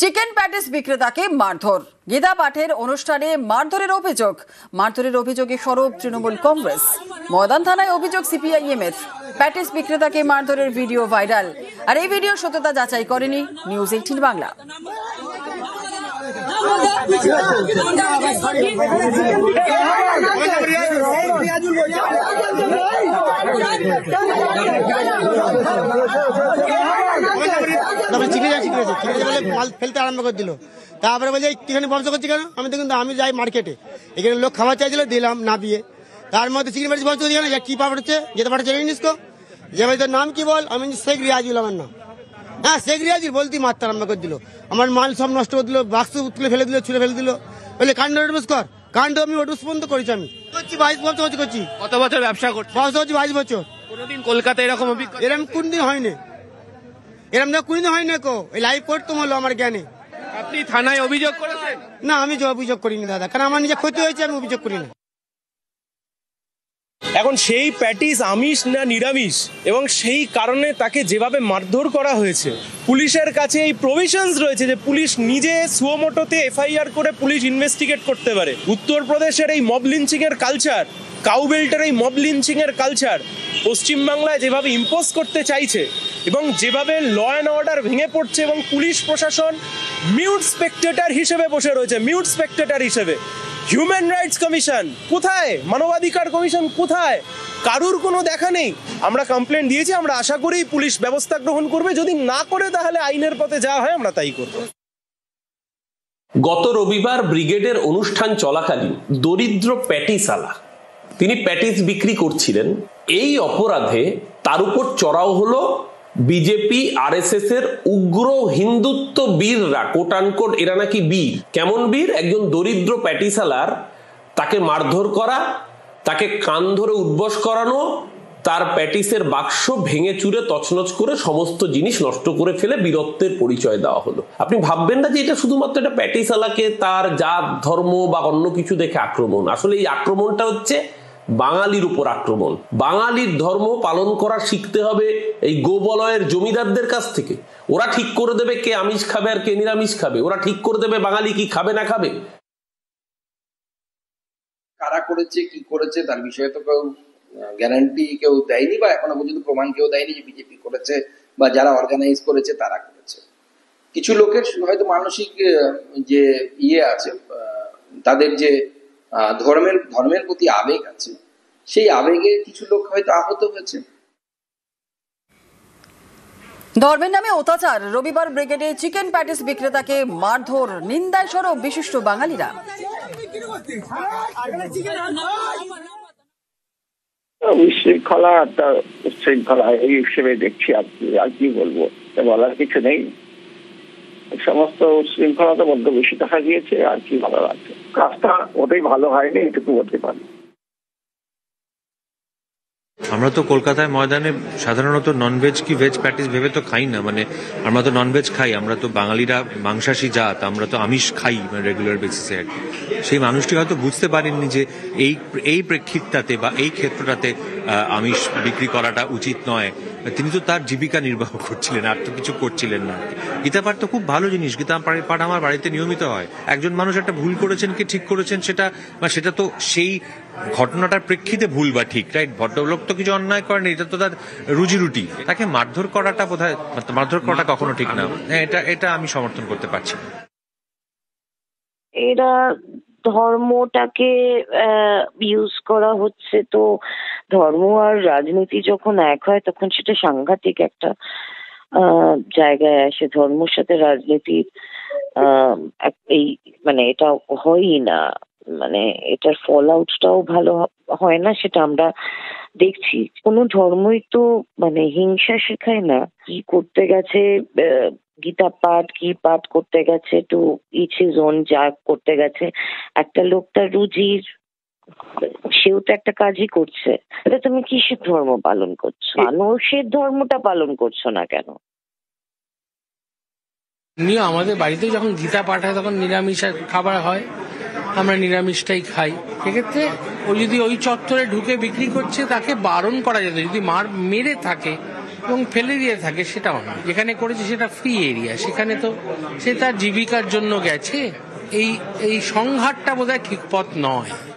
Chicken patties বিক্রেতাকে মারধর। গীতা পাঠের অনুষ্ঠানে মারধরের অভিযোগে সরব তৃণমূল কংগ্রেস। ময়দান থানায় অভিযোগ সিপিআইএম এর। প্যাটিস বিক্রেতাকে মারধরের ভিডিও ভাইরাল, আর এই ভিডিও সত্যতা যাচাই করেনি নিউজ 18 বাংলা। মাল ফেলতে আরম্ভ করে দিল, তারপরে বলছে এখানে বন্ধ করছি কেন? আমি তো কিন্তু আমি যাই মার্কেটে, এখানে লোক খাবার চাইছিল, দিলাম না দিয়ে। তার মধ্যে চিকেন প্যাটিস বন্ধ করছি কেন? কি পাঠাচ্ছে যেতে পাঠাচ্ছে জানিস তো? যে ভাই তোর নাম কি বল? আমি শেখ রিয়াজুল আমার নাম। হ্যাঁ শেখ রিয়াজুল বলতেই মারতে আরম্ভ করে দিল, আমার মাল সব নষ্ট করে দিল, বাক্স তুলে ফেলে দিল, ছুঁড়ে ফেলে দিল। বলে কাণ্ড নোটিস কর, কাণ্ড আমি নোটিস বন্ধ করেছি। আমি করছি 22 বছর করছি। কত বছর ব্যবসা করছি? 22 বছর। কোনোদিন কলকাতায় এরকম এরকম কোনদিন হয়নি, এরকম না কোনদিন হয়নি কো। এই লাইভ করতাম হলো আমার জ্ঞানে। আপনি থানায় অভিযোগ করেছেন? না আমি অভিযোগ করিনি দাদা, কারণ আমার নিজে ক্ষতি হয়েছে, আমি অভিযোগ করি না। এখন সেই প্যাটিস আমিষ না নিরামিষ, এবং সেই কারণে তাকে যেভাবে মারধর করা হয়েছে, পুলিশের কাছে এই প্রভিশনস রয়েছে যে পুলিশ নিজে সুয়োমোটোতে এফআইআর করে পুলিশ ইনভেস্টিগেট করতে পারে। উত্তরপ্রদেশের এই মব লিঞ্চিং এর কালচার, কাউবেল্টের এই মব লিঞ্চিং এর কালচার পশ্চিমবাংলায় যেভাবে ইম্পোজ করতে চাইছে, এবং যেভাবে ল অ্যান্ড অর্ডার ভেঙে পড়ছে, এবং পুলিশ প্রশাসন মিউট স্পেকটেটর হিসেবে বসে রয়েছে, মিউট স্পেকটেটর হিসেবে। হিউম্যান রাইটস কমিশন কোথায়? মানবাধিকার কমিশন কোথায়? কারুর কোনো দেখা নেই। আমরা কমপ্লেন দিয়েছি, আমরা আশা করি পুলিশ ব্যবস্থা গ্রহণ করবে, যদি না করে তাহলে আইনের পথে যা হয় আমরা তাই করব। গত রবিবার ব্রিগেডের অনুষ্ঠান চলাকালীন দরিদ্র প্যাটিসালা, তিনি প্যাটিস বিক্রি করছিলেন, এই অপরাধে তার উপর চড়াও হলো বিজেপি আরএসএস এর উগ্র হিন্দুত্ব বীররা, কোট আনকোট। এরা নাকি বীর। কেমন বীর? একজন দরিদ্র প্যাটিসালার তাকে মারধর করা, তাকে কান ধরে উঠবস করানো, তার প্যাটিসের বাক্স ভেঙে চুরে তছনছ করে সমস্ত জিনিস নষ্ট করে ফেলে বীরত্বের পরিচয় দেওয়া হলো। আপনি ভাববেন না যে এটা শুধুমাত্র একটা প্যাটিসালাকে তার জাত ধর্ম বা অন্য কিছু দেখে আক্রমণ। আসলে এই আক্রমণটা হচ্ছে বাঙালির উপর আক্রমণ। বাঙালির ধর্ম পালন করা শিখতে হবে এই গোবলয়ের জমিদারদের কাছ থেকে। ওরা ঠিক করে দেবে কে আমিষ খাবে আর কে নিরামিষ খাবে, ওরা ঠিক করে দেবে বাঙালি কি খাবে না খাবে। কারা করেছে কি করেছে তার বিষয়ে তো কেউ গ্যারান্টি কেউ দেয়নি, বা এখনো পর্যন্ত প্রমাণ কেউ দেয়নি যে বিজেপি করেছে বা যারা অর্গানাইজ করেছে তারা করেছে। কিছু লোকের হয়তো মানসিক যে আছে, তাদের যে ধর্মের প্রতি আবেগ আছে, সেই আবেগে কিছু লোক হয়তো আহত হয়েছে। ধর্মের নামে অত্যাচার, রবিবার ব্রিগেডে চিকেন প্যাটিস বিক্রেতাকে মারধর, নিন্দায় সরব বিশিষ্ট বাঙালিরা। উশৃঙ্খলা উশৃঙ্খলা এই হিসেবে দেখছি। আর কি বলবো, বলার কিছু নেই। সমস্ত উশৃঙ্খলার মধ্যে বেশি দেখা গিয়েছে, আর কি ভালো লাগছে। কাজটা ওটাই ভালো হয়নি, এটুকু বলতে পারি। আমরা তো কলকাতায় ময়দানে সাধারণত ননভেজ কি ভেজ প্যাটিস ভেবে তো খাই না, মানে আমরা তো ননভেজ খাই, আমরা তো বাঙালিরা মাংসাশী জাত, আমরা তো আমিষ খাই রেগুলার বেসিসে। সেই মানুষটি হয়তো বুঝতে পারেননি যে এই প্রেক্ষিতটাতে বা এই ক্ষেত্রটাতে আমিষ বিক্রি করাটা উচিত নয়। তিনি তো তার জীবিকা নির্বাহ করছিলেন, আর তো কিছু করছিলেন না। গীতা পাঠ তো খুব ভালো জিনিস, গীতা পাঠ আমার বাড়িতে নিয়মিত হয়। একজন মানুষ একটা ভুল করেছেন কি ঠিক করেছেন সেটা তো সেই ঘটনাটার প্রেক্ষিতে ভুল বা ঠিক, রাইট? ভদ্রলোক তো কিছু অন্যায় করেনি, এটা তো তার রুজি রুটি। তাকে মারধর করাটা বোধহয়, মারধর করাটা কখনো ঠিক না। এটা আমি সমর্থন করতে পারছি না। এরা ধর্মটাকে ইউজ করা হচ্ছে, তো ধর্ম আর রাজনীতি যখন এক হয় তখন সেটা সাংঘাতিক একটা জায়গায় আসে। ধর্মের সাথে রাজনীতির এই মানে এটা হয়ই না, মানে এটার ফল আউটটাও ভালো হয় না, সেটা আমরা দেখছি। কোনো ধর্মই তো মানে হিংসা শেখায় না। কি করতে গেছে, গীতা পাঠ কি পাঠ করতে গেছে, টু ইচ হিজ ওন, যা করতে গেছে। একটা লোক তার রুজির, সেও তো একটা কাজই করছে। তাহলে তুমি কিসের ধর্ম পালন করছো? মানুষের ধর্মটা পালন করছো না কেন? আমাদের বাড়িতে যখন গীতা পাঠ হয় তখন নিরামিষ খাবার হয়, আমরা নিরামিষটাই খাই। সেক্ষেত্রে ও যদি ওই চত্বরে ঢুকে বিক্রি করছে তাকে বারণ করা যেত। যদি মেরে থাকে এবং ফেলে দিয়ে থাকে সেটাও না। যেখানে করেছে সেটা ফ্রি এরিয়া, সেখানে তো সে তার জীবিকার জন্য গেছে। এই সংঘাতটা বোধহয় ঠিক পথ নয়।